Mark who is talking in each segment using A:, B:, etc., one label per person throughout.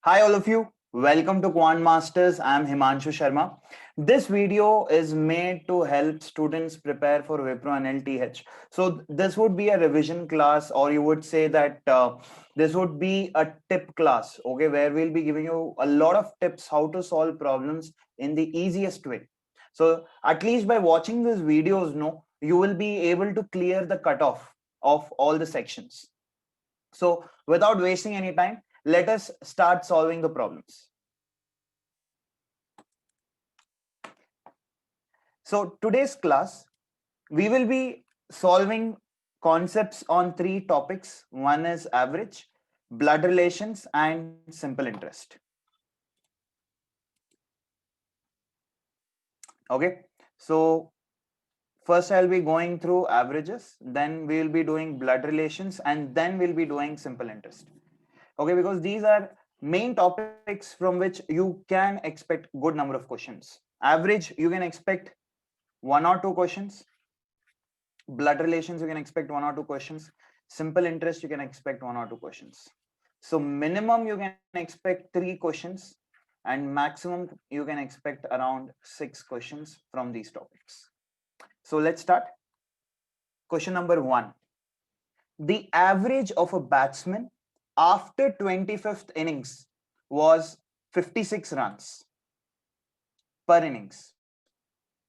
A: Hi, all of you. Welcome to Quant Masters. I'm Himanshu Sharma. This video is made to help students prepare for Wipro NLTH. So this would be a revision class, or you would say that this would be a tip class, okay, where we'll be giving you a lot of tips how to solve problems in the easiest way. So at least by watching these videos, no, you will be able to clear the cutoff of all the sections. So without wasting any time, let us start solving the problems. So today's class, we will be solving concepts on three topics. One is average, blood relations, and simple interest. Okay. So first I'll be going through averages, then we'll be doing blood relations, and then we'll be doing simple interest. Okay, because these are main topics from which you can expect good number of questions. Average, you can expect one or two questions. Blood relations, you can expect one or two questions. Simple interest, you can expect one or two questions. So minimum you can expect three questions, and maximum you can expect around 6 questions from these topics. So let's start. Question number 1. The average of a batsman after 25th innings was 56 runs per innings.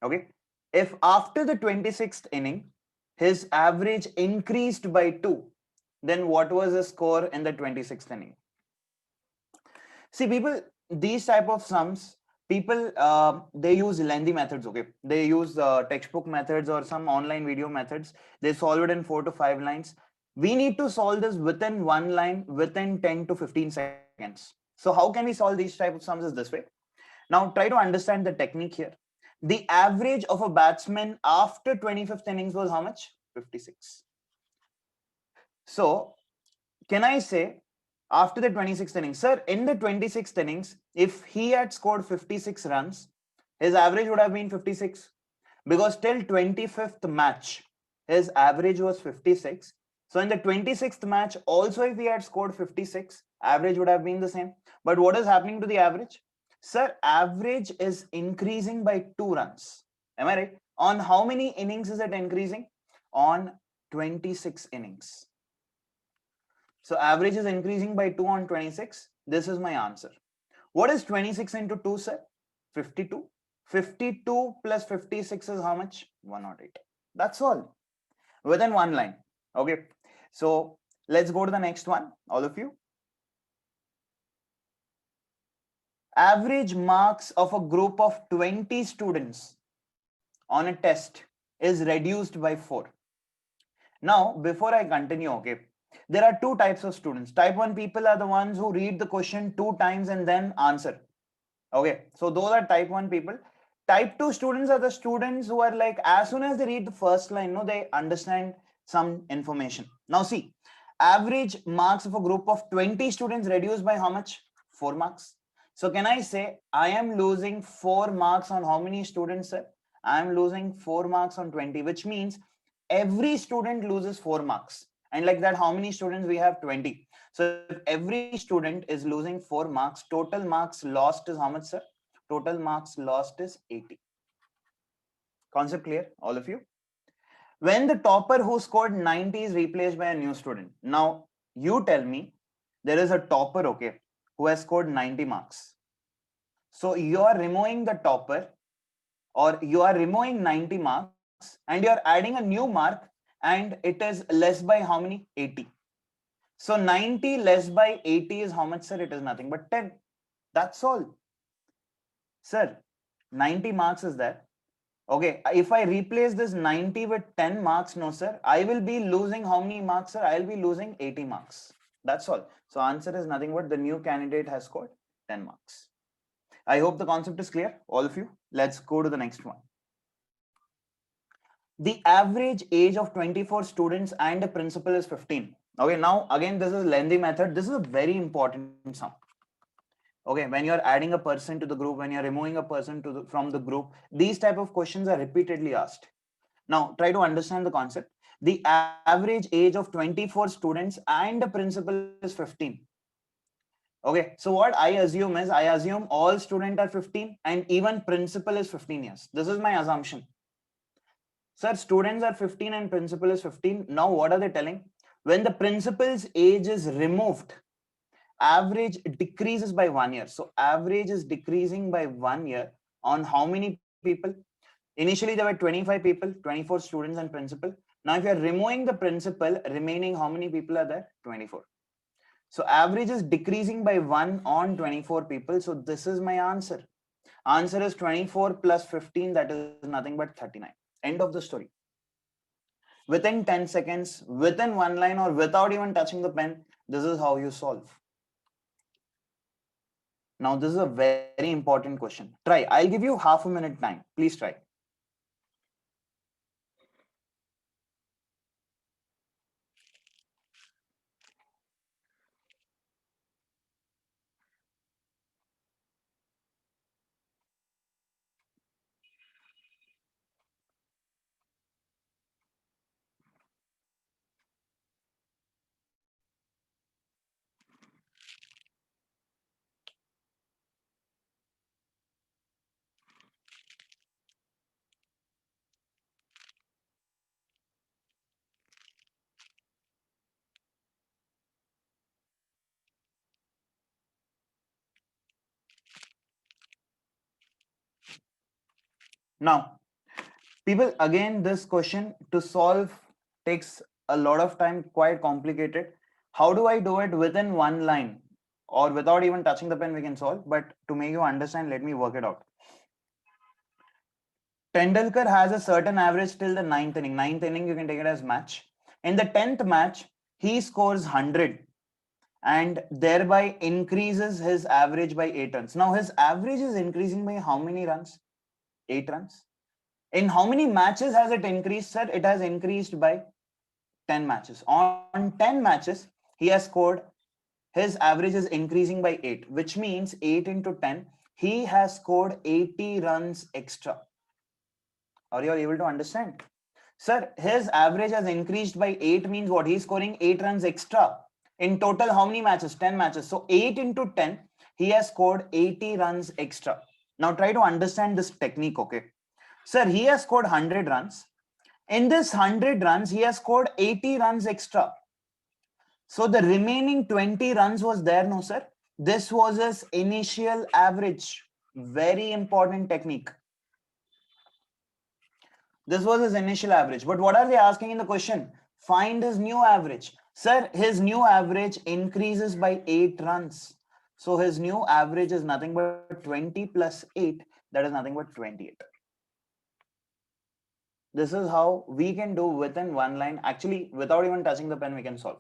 A: Okay. If after the 26th inning, his average increased by 2, then what was the score in the 26th inning? See, people, these type of sums, people, they use lengthy methods, okay? They use textbook methods or some online video methods. They solve it in 4 to 5 lines. We need to solve this within one line, within 10 to 15 seconds. So how can we solve these type of sums is this way. Now try to understand the technique here. The average of a batsman after 25th innings was how much? 56. So can I say after the 26th innings, sir, in the 26th innings, if he had scored 56 runs, his average would have been 56, because till 25th match, his average was 56. So in the 26th match, also if he had scored 56, average would have been the same. But what is happening to the average? Sir, average is increasing by 2 runs. Am I right? On how many innings is it increasing? On 26 innings. So average is increasing by 2 on 26. This is my answer. What is 26 into 2, sir? 52. 52 plus 56 is how much? 108. That's all. Within one line. Okay. So let's go to the next one, all of you. Average marks of a group of 20 students on a test is reduced by 4. Now, before I continue, okay, there are two types of students. Type 1 people are the ones who read the question 2 times and then answer. Okay, so those are type 1 people. Type 2 students are the students who are like, as soon as they read the first line, no, they understand some information. Now see, average marks of a group of 20 students reduced by how much? 4 marks. So can I say I am losing 4 marks on how many students, sir? I am losing 4 marks on 20, which means every student loses 4 marks. And like that, how many students we have? 20. So if every student is losing 4 marks, total marks lost is how much, sir? Total marks lost is 80. Concept clear, all of you? When the topper who scored 90 is replaced by a new student. Now, you tell me, there is a topper, okay, who has scored 90 marks. So you are removing the topper, or you are removing 90 marks, and you are adding a new mark, and it is less by how many? 80. So 90 less by 80 is how much, sir? It is nothing but 10. That's all. Sir, 90 marks is there. Okay, if I replace this 90 with 10 marks, no, sir, I will be losing how many marks, sir? I will be losing 80 marks. That's all. So answer is nothing but the new candidate has scored 10 marks. I hope the concept is clear, all of you. Let's go to the next one. The average age of 24 students and a principal is 15. Okay, now again, this is lengthy method. This is a very important sum. Okay, when you're adding a person to the group, when you're removing a person from the group, these type of questions are repeatedly asked. Now try to understand the concept. The average age of 24 students and the principal is 15. Okay, so what I assume is, I assume all students are 15 and even principal is 15 years. This is my assumption. Sir, students are 15 and principal is 15. Now what are they telling? When the principal's age is removed, average decreases by 1 year. So average is decreasing by 1 year on how many people? Initially there were 25 people, 24 students and principal. Now if you are removing the principal, remaining how many people are there? 24. So average is decreasing by 1 on 24 people. So this is my answer. Answer is 24 plus 15, that is nothing but 39. End of the story. Within 10 seconds, within one line, or without even touching the pen, this is how you solve. Now, this is a very important question. Try. I'll give you half a minute time. Please try. Now, people, again, this question to solve takes a lot of time, quite complicated. How do I do it within one line or without even touching the pen? We can solve, but to make you understand, let me work it out. Tendulkar has a certain average till the ninth inning. Ninth inning, you can take it as match. In the 10th match, he scores 100 and thereby increases his average by 8 runs. Now, his average is increasing by how many runs? 8 runs. In how many matches has it increased, sir? It has increased by 10 matches. On 10 matches, he has scored, his average is increasing by 8, which means 8 into 10, he has scored 80 runs extra. Are you all able to understand? Sir, his average has increased by 8 means what? He's scoring 8 runs extra. In total, how many matches? 10 matches. So 8 into 10, he has scored 80 runs extra. Now try to understand this technique, okay? Sir, he has scored 100 runs. In this 100 runs, he has scored 80 runs extra. So the remaining 20 runs was there, no, sir? This was his initial average. Very important technique. This was his initial average. But what are they asking in the question? Find his new average. Sir, his new average increases by 8 runs. So his new average is nothing but 20 plus 8. That is nothing but 28. This is how we can do within one line. Actually, without even touching the pen, we can solve.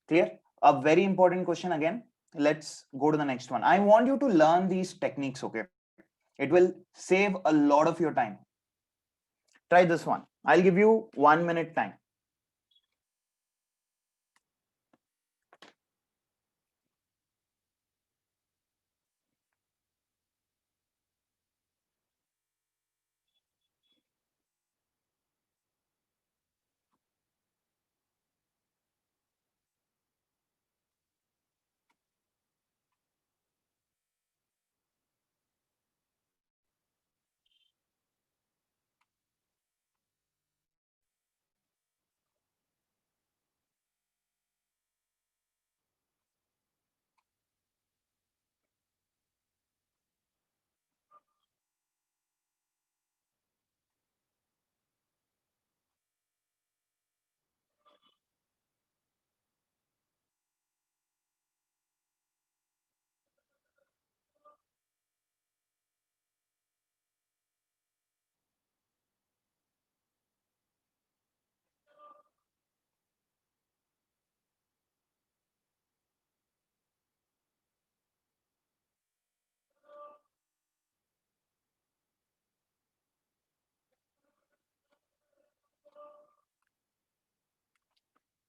A: Clear? A very important question again. Let's go to the next one. I want you to learn these techniques, okay? It will save a lot of your time. Try this one. I'll give you 1 minute time.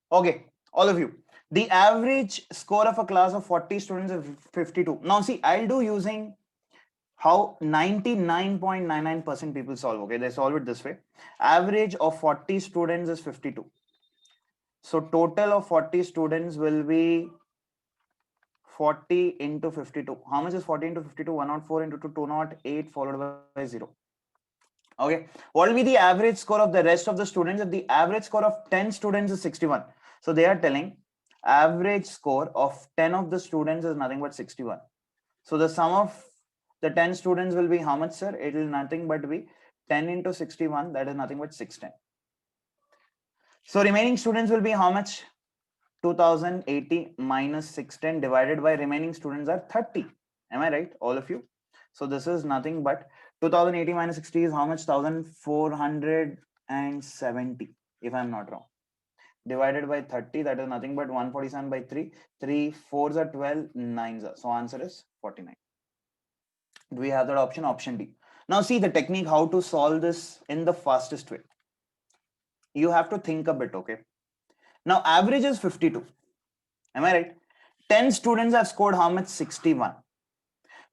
A: Okay, all of you. The average score of a class of 40 students is 52. Now, see, I'll do using how 99.99% people solve. Okay, they solve it this way. Average of 40 students is 52. So, total of 40 students will be 40 into 52. How much is 40 into 52? 104 into 2, 208 followed by 0. Okay. What will be the average score of the rest of the students if the average score of 10 students is 61? So they are telling average score of 10 of the students is nothing but 61. So the sum of the 10 students will be how much, sir? It will nothing but be 10 into 61. That is nothing but 610. So remaining students will be how much? 2080 minus 610 divided by remaining students are 30. Am I right, all of you? So this is nothing but 2080 minus 60 is how much? 1470, if I'm not wrong. Divided by 30, that is nothing but 147 by 3. 3 4s are 12, 9s are. So answer is 49. Do we have that option? Option D. Now see the technique how to solve this in the fastest way. You have to think a bit, okay? Now average is 52. Am I right? 10 students have scored how much? 61.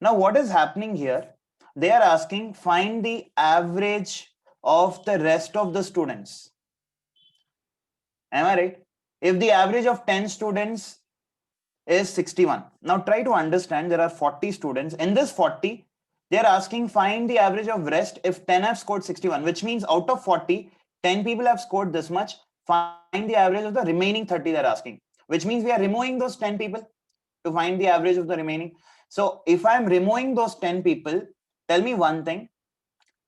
A: Now what is happening here? They are asking find the average of the rest of the students. Am I right? If the average of 10 students is 61. Now try to understand there are 40 students. In this 40, they are asking find the average of rest if 10 have scored 61, which means out of 40, 10 people have scored this much. Find the average of the remaining 30 they're asking, which means we are removing those 10 people to find the average of the remaining. So if I'm removing those 10 people, tell me one thing,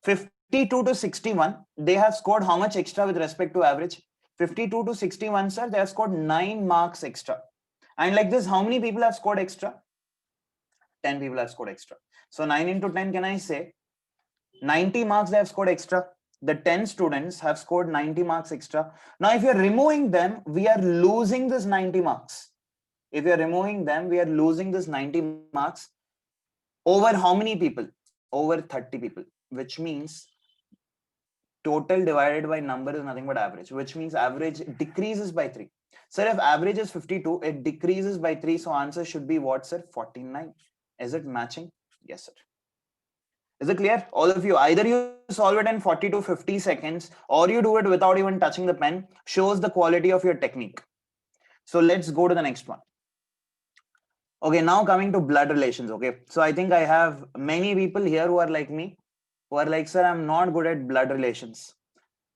A: 52 to 61, they have scored how much extra with respect to average? 52 to 61, sir, they have scored 9 marks extra. And like this, how many people have scored extra? 10 people have scored extra. So 9 into 10, can I say 90 marks they have scored extra? The 10 students have scored 90 marks extra. Now, if you're removing them, we are losing this 90 marks. If you're removing them, we are losing this 90 marks over how many people? Over 30 people, which means total divided by number is nothing but average, which means average decreases by 3. Sir, if average is 52, it decreases by 3. So answer should be what, sir? 49. Is it matching? Yes, sir. Is it clear? All of you, either you solve it in 40 to 50 seconds or you do it without even touching the pen, shows the quality of your technique. So let's go to the next one. Okay, now coming to blood relations. Okay, so I think I have many people here who are like me, who are like, sir, I'm not good at blood relations.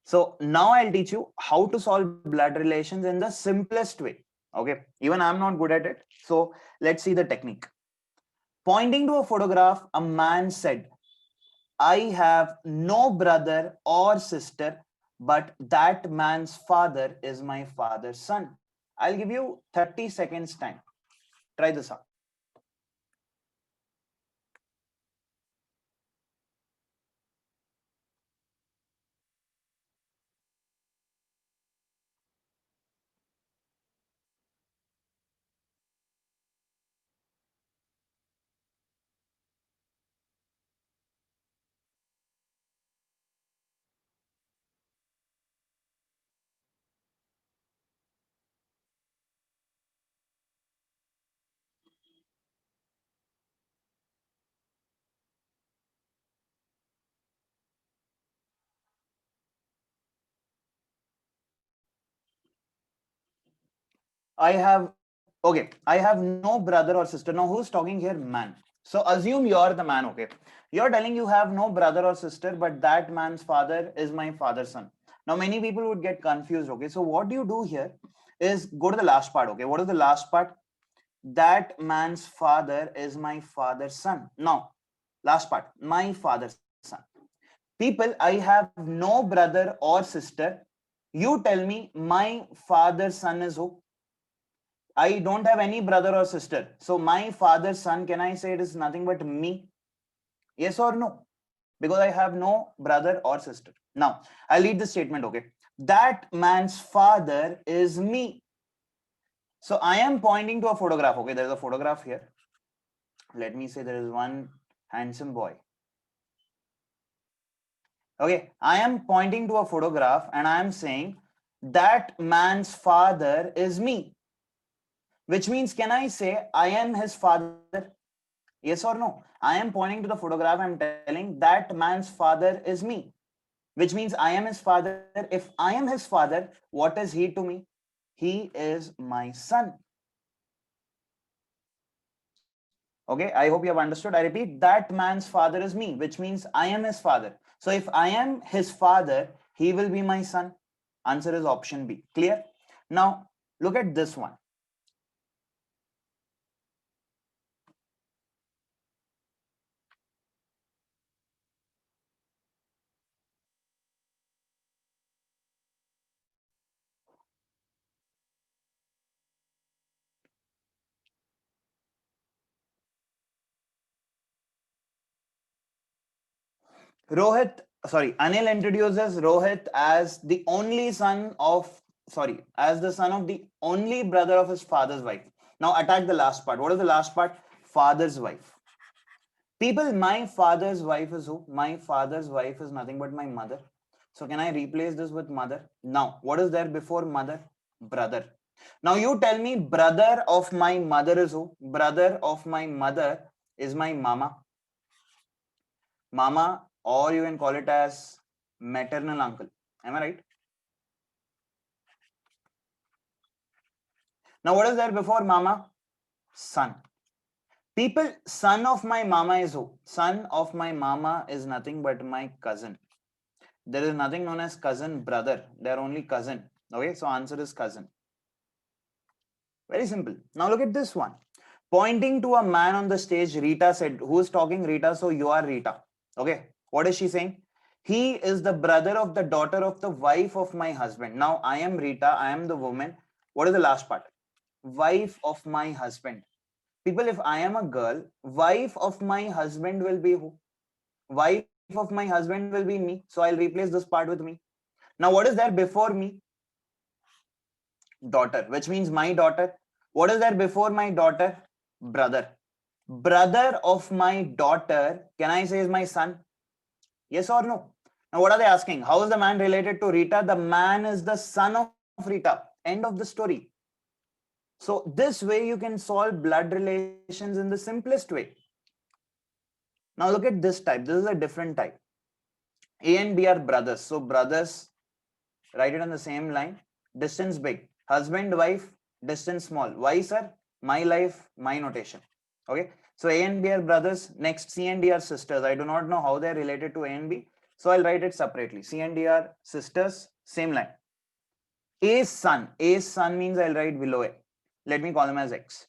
A: So now I'll teach you how to solve blood relations in the simplest way. Okay, even I'm not good at it. So let's see the technique. Pointing to a photograph, a man said, I have no brother or sister, but that man's father is my father's son. I'll give you 30 seconds time. Try this out. I have no brother or sister. Now, who's talking here? Man. So assume you're the man, okay? You're telling you have no brother or sister, but that man's father is my father's son. Now, many people would get confused, okay? So what do you do here is go to the last part, okay? What is the last part? That man's father is my father's son. Now, last part, my father's son. People, I have no brother or sister. You tell me my father's son is who? I don't have any brother or sister. So my father's son, can I say it is nothing but me? Yes or no? Because I have no brother or sister. Now, I'll read the statement, okay? That man's father is me. So I am pointing to a photograph, okay? There's a photograph here. Let me say there is one handsome boy. Okay, I am pointing to a photograph and I am saying that man's father is me. Which means, can I say I am his father? Yes or no? I am pointing to the photograph. I'm telling that man's father is me, which means I am his father. If I am his father, what is he to me? He is my son. Okay, I hope you have understood. I repeat, that man's father is me, which means I am his father. So if I am his father, he will be my son. Answer is option B. Clear? Now, look at this one. Anil introduces Rohit as the only son of, as the son of the only brother of his father's wife. Now attack the last part. What is the last part? Father's wife. People, my father's wife is who? My father's wife is nothing but my mother. So can I replace this with mother? Now, what is there before mother? Brother. Now you tell me, brother of my mother is who? Brother of my mother is my mama. Mama, or you can call it as maternal uncle. Am I right? Now, what is there before mama? Son. People, son of my mama is who? Son of my mama is nothing but my cousin. There is nothing known as cousin brother. They are only cousin. Okay, so answer is cousin. Very simple. Now look at this one. Pointing to a man on the stage, Rita said, who is talking? Rita. So you are Rita. Okay. What is she saying? He is the brother of the daughter of the wife of my husband. Now I am Rita. I am the woman. What is the last part? Wife of my husband. People, if I am a girl, wife of my husband will be who? Wife of my husband will be me. So I'll replace this part with me. Now what is there before me? Daughter, which means my daughter. What is there before my daughter? Brother. Brother of my daughter, can I say is my son? Yes or no? Now, what are they asking? How is the man related to Rita? The man is the son of Rita. End of the story. So, this way you can solve blood relations in the simplest way. Now, look at this type. This is a different type. A and B are brothers. So, brothers, write it on the same line. Distance big. Husband, wife, distance small. Why, sir? My life, my notation. Okay. So A and B are brothers. Next, C and D are sisters. I do not know how they are related to A and B. So I'll write it separately. C and D are sisters. Same line. A's son. A's son means I'll write below A. Let me call him as X.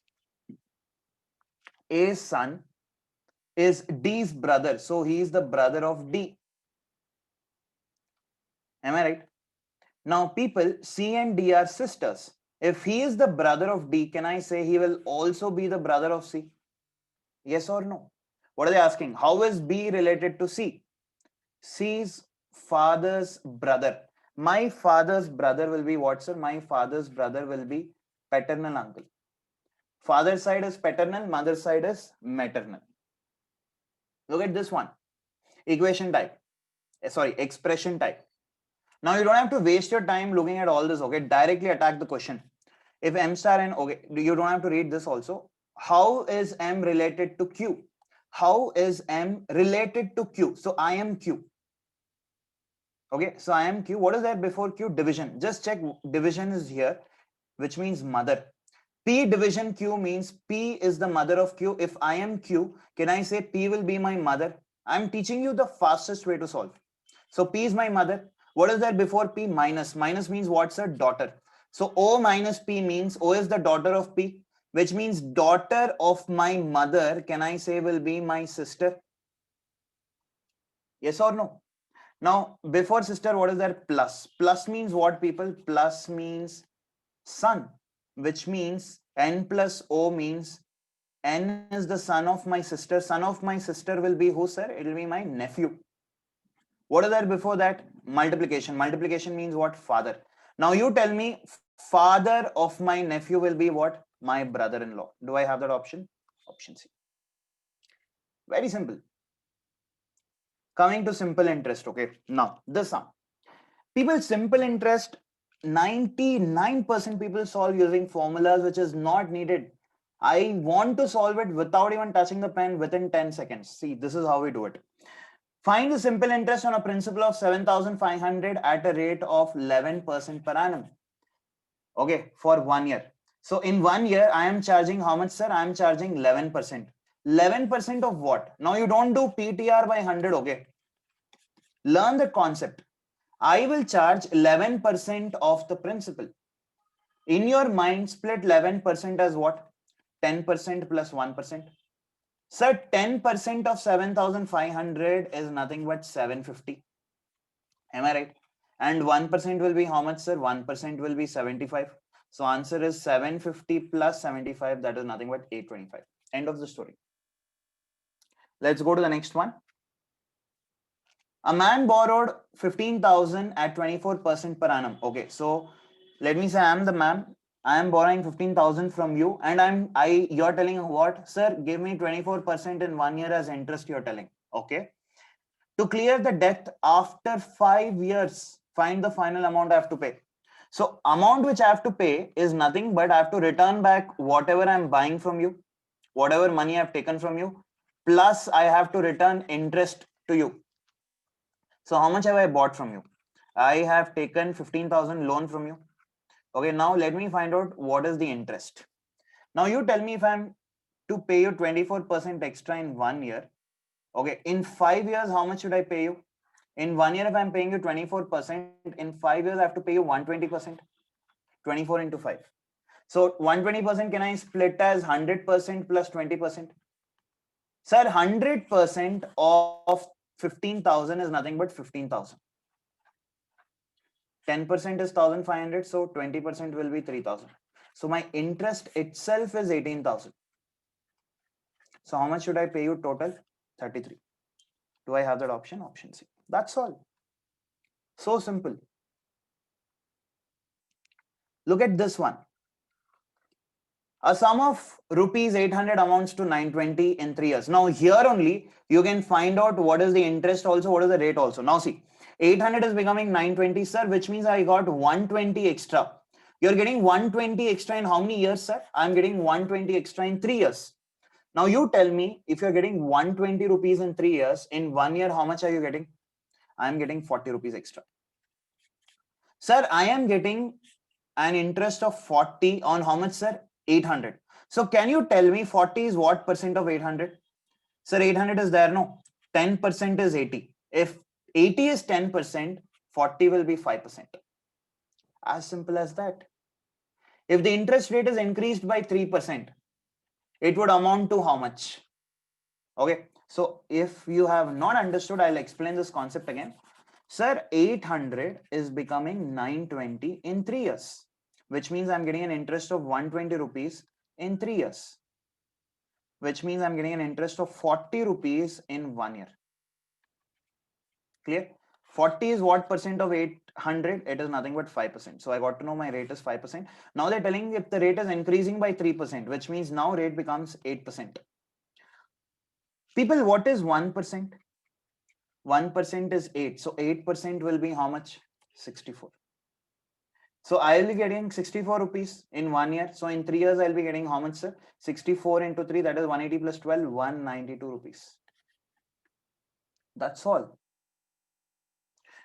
A: A's son is D's brother. So he is the brother of D. Am I right? Now, people, C and D are sisters. If he is the brother of D, can I say he will also be the brother of C? Yes or no? What are they asking? How is B related to C? C's father's brother. My father's brother will be what, sir? My father's brother will be paternal uncle. Father's side is paternal, mother's side is maternal. Look at this one. Equation type. Expression type. Now you don't have to waste your time looking at all this, okay? Directly attack the question. If M star and, okay, you don't have to read this also. How is M related to Q? How is M related to Q? So I am Q. Okay, so I am Q. What is there before Q? Division. Just check, division is here, which means mother. P division Q means P is the mother of Q. If I am Q, can I say P will be my mother? I'm teaching you the fastest way to solve. So P is my mother. What is there before P? Minus. Minus means what's a daughter? So O minus P means O is the daughter of P, which means daughter of my mother, can I say will be my sister? Yes or no? Now, before sister, what is there? Plus. Plus means what, people? Plus means son, which means N plus O means N is the son of my sister. Son of my sister will be who, sir? It will be my nephew. What is there before that? Multiplication. Multiplication means what? Father. Now you tell me, father of my nephew will be what? My brother-in-law. Do I have that option? Option C. Very simple. Coming to simple interest, okay? Now, the sum. People, simple interest, 99% people solve using formulas, which is not needed. I want to solve it without even touching the pen within 10 seconds. See, this is how we do it. Find the simple interest on a principal of 7,500 at a rate of 11% per annum. Okay, for 1 year. So in 1 year, I am charging how much, sir? I am charging 11%. 11% of what? Now you don't do PTR by 100, okay? Learn the concept. I will charge 11% of the principal. In your mind, split 11% as what? 10% plus 1%. Sir, 10% of 7,500 is nothing but 750. Am I right? And 1% will be how much, sir? 1% will be 75. So answer is 750 plus 75. That is nothing but 825. End of the story. Let's go to the next one. A man borrowed 15,000 at 24% per annum. Okay, so let me say I'm the man. I am borrowing 15,000 from you, and you're telling what, sir? Give me 24% in 1 year as interest. You're telling, okay. To clear the debt after 5 years, find the final amount I have to pay. So amount which I have to pay is nothing but I have to return back whatever I'm buying from you, whatever money I've taken from you, plus I have to return interest to you. So how much have I bought from you? I have taken 15,000 loan from you. Okay, now let me find out what is the interest. Now you tell me if I'm to pay you 24% extra in 1 year. Okay, in 5 years, how much should I pay you? In 1 year, if I'm paying you 24%, in 5 years, I have to pay you 120%. 24 into 5. So 120% can I split as 100% plus 20%? Sir, 100% of 15,000 is nothing but 15,000. 10% is 1,500, so 20% will be 3,000. So my interest itself is 18,000. So how much should I pay you total? 33. Do I have that option? Option C. That's all. So simple. Look at this one. A sum of rupees 800 amounts to 920 in 3 years. Now here only you can find out what is the interest also, what is the rate also. Now see, 800 is becoming 920, sir, which means I got 120 extra. You're getting 120 extra in how many years, sir? I'm getting 120 extra in 3 years. Now you tell me, if you're getting 120 rupees in 3 years, in 1 year, how much are you getting? I'm getting 40 rupees extra. Sir, I am getting an interest of 40 on how much, sir? 800. So can you tell me 40 is what percent of 800? Sir, 800 is there, no? 10% is 80. If 80 is 10%, 40 will be 5%. As simple as that. If the interest rate is increased by 3%, it would amount to how much? Okay, so if you have not understood, I'll explain this concept again. Sir, 800 is becoming 920 in 3 years, which means I'm getting an interest of 120 rupees in 3 years, which means I'm getting an interest of 40 rupees in 1 year. Clear? 40 is what percent of 800? It is nothing but 5%. So I got to know my rate is 5%. Now they're telling if the rate is increasing by 3%, which means now rate becomes 8%. People, what is 1%? 1% is 8. So 8% will be how much? 64. So I'll be getting 64 rupees in 1 year. So in 3 years, I'll be getting how much, sir? 64 into 3, that is 180 plus 12, 192 rupees. That's all.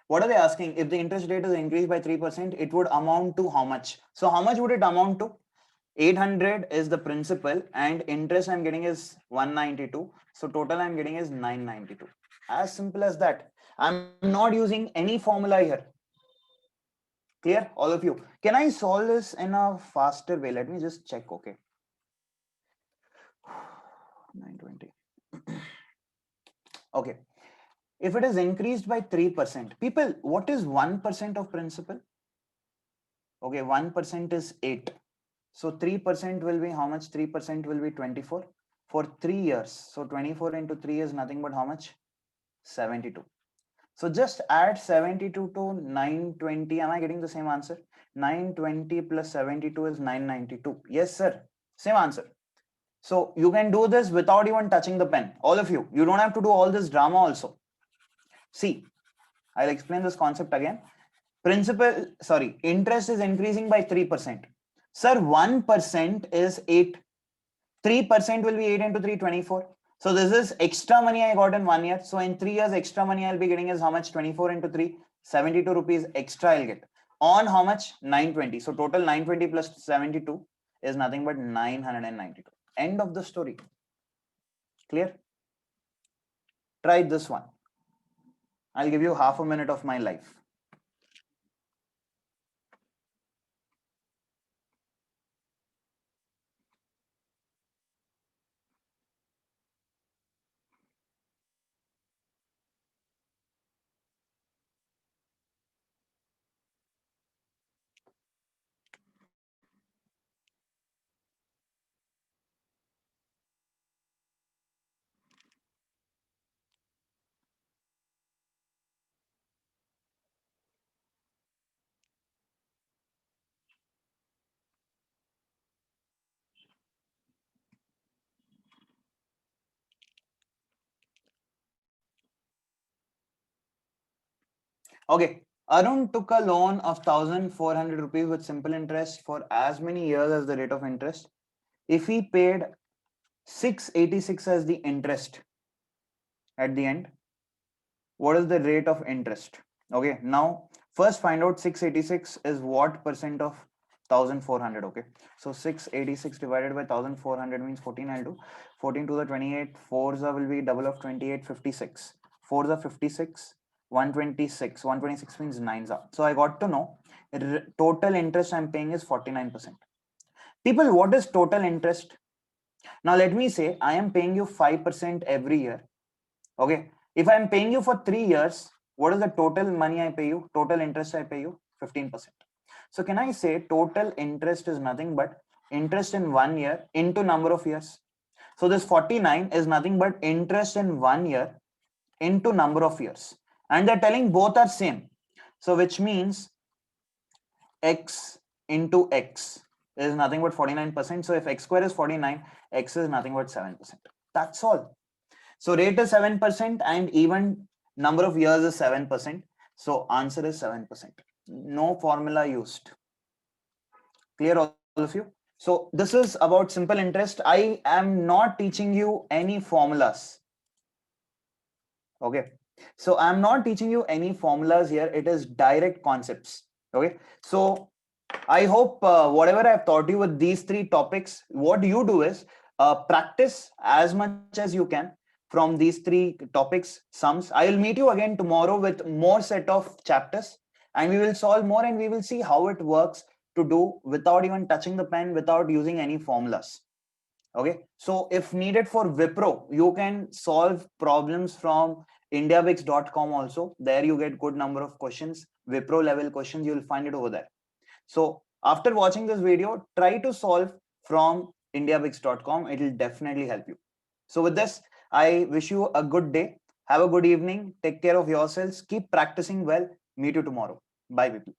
A: What are they asking? If the interest rate is increased by 3%, it would amount to how much? So how much would it amount to? 800 is the principal and interest I'm getting is 192. So total I'm getting is 992. As simple as that. I'm not using any formula here. Clear? All of you. Can I solve this in a faster way? Let me just check. Okay. 920. Okay. If it is increased by 3%, people, what is 1% of principal? Okay, 1% is 8. So 3% will be how much? 3% will be 24 for 3 years. So 24 into 3 is nothing but how much? 72. So just add 72 to 920. Am I getting the same answer? 920 plus 72 is 992. Yes, sir. Same answer. So you can do this without even touching the pen. All of you. You don't have to do all this drama also. See, I'll explain this concept again. Interest is increasing by 3%. Sir, 1% is 8. 3% will be 8 into 3, 24. So this is extra money I got in 1 year. So in 3 years, extra money I'll be getting is how much? 24 into 3, 72 rupees extra I'll get. On how much? 920. So total 920 plus 72 is nothing but 992. End of the story. Clear? Try this one. I'll give you half a minute of my life. Okay. Arun took a loan of 1,400 rupees with simple interest for as many years as the rate of interest. If he paid 686 as the interest at the end, what is the rate of interest? Okay, now first find out 686 is what percent of 1,400. Okay, so 686 divided by 1,400 means 14. I'll do 14 to the 28. 4s will be double of 28, 56. 4s are 56. 126. 126 means 9s are. So I got to know total interest I'm paying is 49%. People, what is total interest? Now let me say I am paying you 5% every year. Okay. If I'm paying you for 3 years, what is the total money I pay you? Total interest I pay you? 15%. So can I say total interest is nothing but interest in 1 year into number of years? So this 49 is nothing but interest in 1 year into number of years. And they're telling both are same. So which means x into x is nothing but 49%. So if x square is 49, x is nothing but 7%. That's all. So rate is 7% and even number of years is 7%. So answer is 7%. No formula used. Clear all of you? So this is about simple interest. I am not teaching you any formulas. Okay. So I'm not teaching you any formulas here. It is direct concepts. Okay. So I hope whatever I've taught you with these three topics, what you do is practice as much as you can from these three topics, sums. I will meet you again tomorrow with more set of chapters and we will solve more and we will see how it works to do without even touching the pen, without using any formulas. Okay. So if needed for Wipro, you can solve problems from indiabix.com also. There you get good number of questions, Wipro level questions, you will find it over there. So after watching this video, try to solve from indiabix.com. It will definitely help you. So with this, I wish you a good day. Have a good evening. Take care of yourselves. Keep practicing well. Meet you tomorrow. Bye, people.